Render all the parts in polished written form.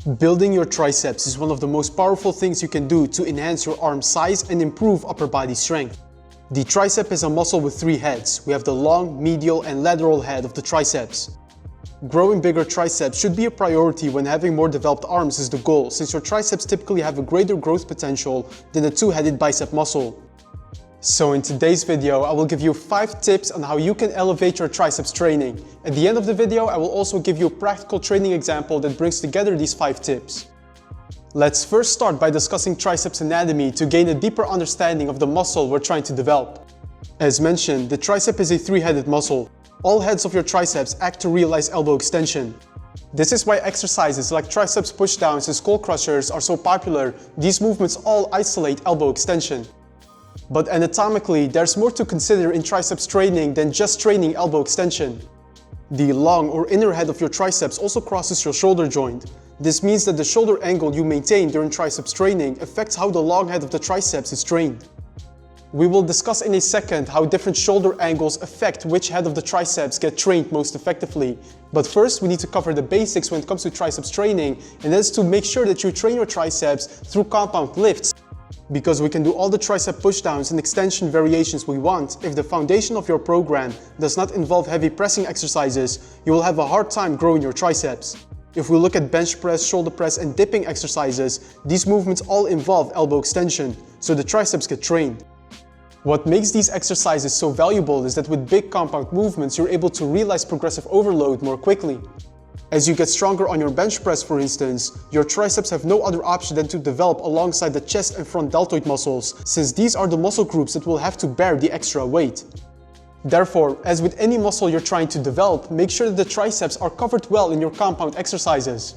Building your triceps is one of the most powerful things you can do to enhance your arm size and improve upper body strength. The tricep is a muscle with three heads. We have the long, medial, and lateral head of the triceps. Growing bigger triceps should be a priority when having more developed arms is the goal, since your triceps typically have a greater growth potential than a two-headed bicep muscle. So in today's video, I will give you 5 tips on how you can elevate your triceps training. At the end of the video, I will also give you a practical training example that brings together these 5 tips. Let's first start by discussing triceps anatomy to gain a deeper understanding of the muscle we're trying to develop. As mentioned, the tricep is a three-headed muscle. All heads of your triceps act to realize elbow extension. This is why exercises like triceps pushdowns and skull crushers are so popular. These movements all isolate elbow extension. But anatomically, there's more to consider in triceps training than just training elbow extension. The long or inner head of your triceps also crosses your shoulder joint. This means that the shoulder angle you maintain during triceps training affects how the long head of the triceps is trained. We will discuss in a second how different shoulder angles affect which head of the triceps get trained most effectively. But first, we need to cover the basics when it comes to triceps training, and that is to make sure that you train your triceps through compound lifts. Because we can do all the tricep pushdowns and extension variations we want, if the foundation of your program does not involve heavy pressing exercises, you will have a hard time growing your triceps. If we look at bench press, shoulder press, and dipping exercises, these movements all involve elbow extension, so the triceps get trained. What makes these exercises so valuable is that with big compound movements, you're able to realize progressive overload more quickly. As you get stronger on your bench press, for instance, your triceps have no other option than to develop alongside the chest and front deltoid muscles, since these are the muscle groups that will have to bear the extra weight. Therefore, as with any muscle you're trying to develop, make sure that the triceps are covered well in your compound exercises.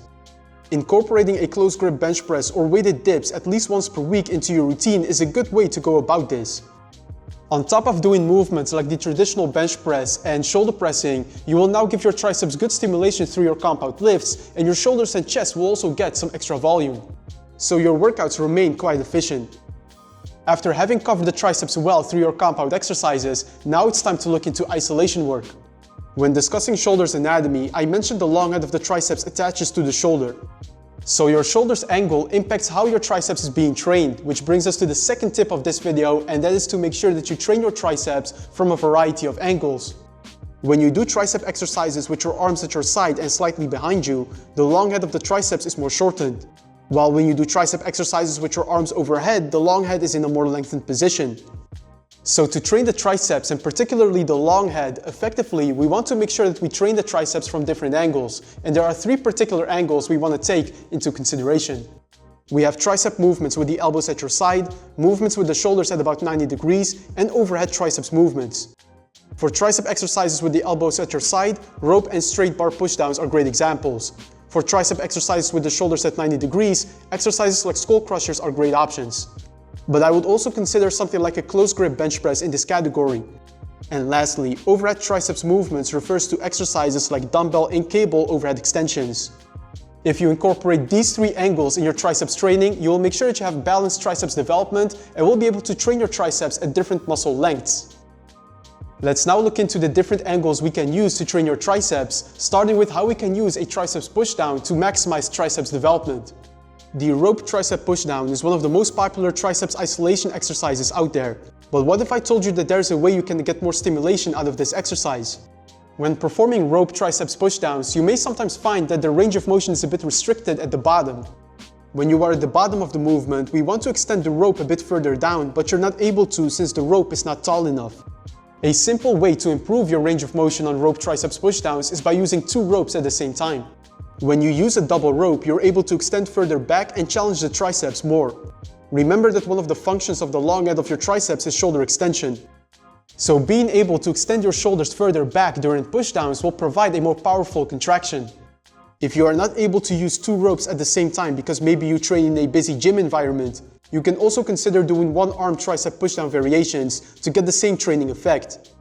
Incorporating a close grip bench press or weighted dips at least once per week into your routine is a good way to go about this. On top of doing movements like the traditional bench press and shoulder pressing, you will now give your triceps good stimulation through your compound lifts, and your shoulders and chest will also get some extra volume. So your workouts remain quite efficient. After having covered the triceps well through your compound exercises, now it's time to look into isolation work. When discussing shoulders anatomy, I mentioned the long head of the triceps attaches to the shoulder. So your shoulder's angle impacts how your triceps is being trained, which brings us to the second tip of this video, and that is to make sure that you train your triceps from a variety of angles. When you do tricep exercises with your arms at your side and slightly behind you, the long head of the triceps is more shortened. While when you do tricep exercises with your arms overhead, the long head is in a more lengthened position. So to train the triceps, and particularly the long head, effectively, we want to make sure that we train the triceps from different angles. And there are 3 particular angles we want to take into consideration. We have tricep movements with the elbows at your side, movements with the shoulders at about 90 degrees, and overhead triceps movements. For tricep exercises with the elbows at your side, rope and straight bar pushdowns are great examples. For tricep exercises with the shoulders at 90 degrees, exercises like skull crushers are great options. But I would also consider something like a close grip bench press in this category. And lastly, overhead triceps movements refers to exercises like dumbbell and cable overhead extensions. If you incorporate these 3 angles in your triceps training, you will make sure that you have balanced triceps development and will be able to train your triceps at different muscle lengths. Let's now look into the different angles we can use to train your triceps, starting with how we can use a triceps pushdown to maximize triceps development. The rope tricep pushdown is one of the most popular triceps isolation exercises out there. But what if I told you that there's a way you can get more stimulation out of this exercise? When performing rope triceps pushdowns, you may sometimes find that the range of motion is a bit restricted at the bottom. When you are at the bottom of the movement, we want to extend the rope a bit further down, but you're not able to since the rope is not tall enough. A simple way to improve your range of motion on rope triceps pushdowns is by using 2 ropes at the same time. When you use a double rope, you're able to extend further back and challenge the triceps more. Remember that one of the functions of the long head of your triceps is shoulder extension. So being able to extend your shoulders further back during pushdowns will provide a more powerful contraction. If you are not able to use 2 ropes at the same time because maybe you train in a busy gym environment, you can also consider doing 1-arm tricep pushdown variations to get the same training effect.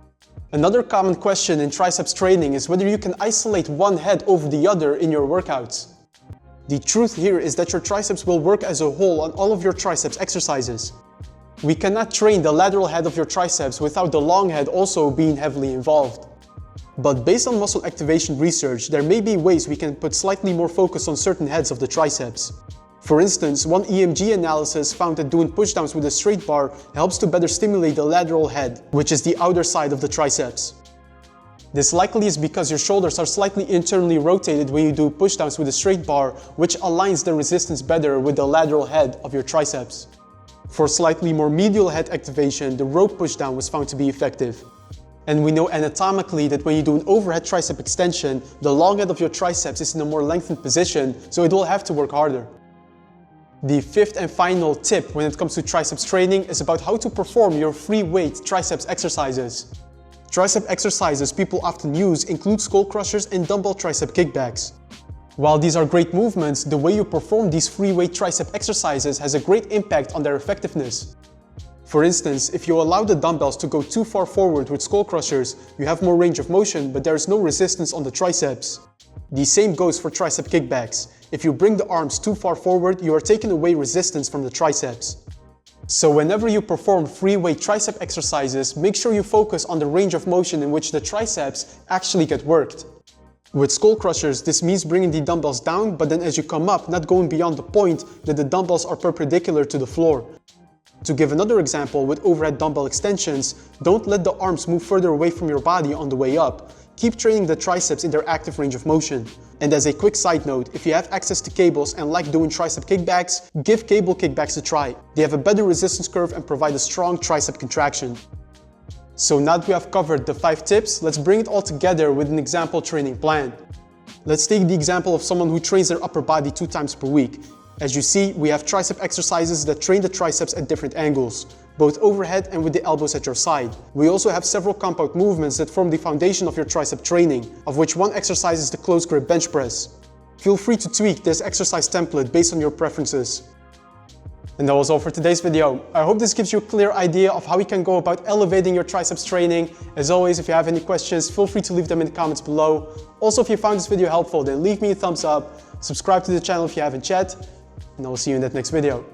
Another common question in triceps training is whether you can isolate one head over the other in your workouts. The truth here is that your triceps will work as a whole on all of your triceps exercises. We cannot train the lateral head of your triceps without the long head also being heavily involved. But based on muscle activation research, there may be ways we can put slightly more focus on certain heads of the triceps. For instance, one EMG analysis found that doing pushdowns with a straight bar helps to better stimulate the lateral head, which is the outer side of the triceps. This likely is because your shoulders are slightly internally rotated when you do pushdowns with a straight bar, which aligns the resistance better with the lateral head of your triceps. For slightly more medial head activation, the rope pushdown was found to be effective. And we know anatomically that when you do an overhead tricep extension, the long head of your triceps is in a more lengthened position, so it will have to work harder. The fifth and final tip when it comes to triceps training is about how to perform your free weight triceps exercises. Tricep exercises people often use include skull crushers and dumbbell tricep kickbacks. While these are great movements, the way you perform these free weight tricep exercises has a great impact on their effectiveness. For instance, if you allow the dumbbells to go too far forward with skull crushers, you have more range of motion, but there is no resistance on the triceps. The same goes for tricep kickbacks. If you bring the arms too far forward, you are taking away resistance from the triceps. So whenever you perform free weight tricep exercises, make sure you focus on the range of motion in which the triceps actually get worked. With skull crushers, this means bringing the dumbbells down, but then as you come up, not going beyond the point that the dumbbells are perpendicular to the floor. To give another example, with overhead dumbbell extensions, don't let the arms move further away from your body on the way up. Keep training the triceps in their active range of motion. And as a quick side note, if you have access to cables and like doing tricep kickbacks, give cable kickbacks a try. They have a better resistance curve and provide a strong tricep contraction. So now that we have covered the 5 tips, let's bring it all together with an example training plan. Let's take the example of someone who trains their upper body 2 times per week. As you see, we have tricep exercises that train the triceps at different angles, both overhead and with the elbows at your side. We also have several compound movements that form the foundation of your tricep training, of which one exercise is the close grip bench press. Feel free to tweak this exercise template based on your preferences. And that was all for today's video. I hope this gives you a clear idea of how you can go about elevating your triceps training. As always, if you have any questions, feel free to leave them in the comments below. Also, if you found this video helpful, then leave me a thumbs up, subscribe to the channel if you haven't yet, and I will see you in that next video.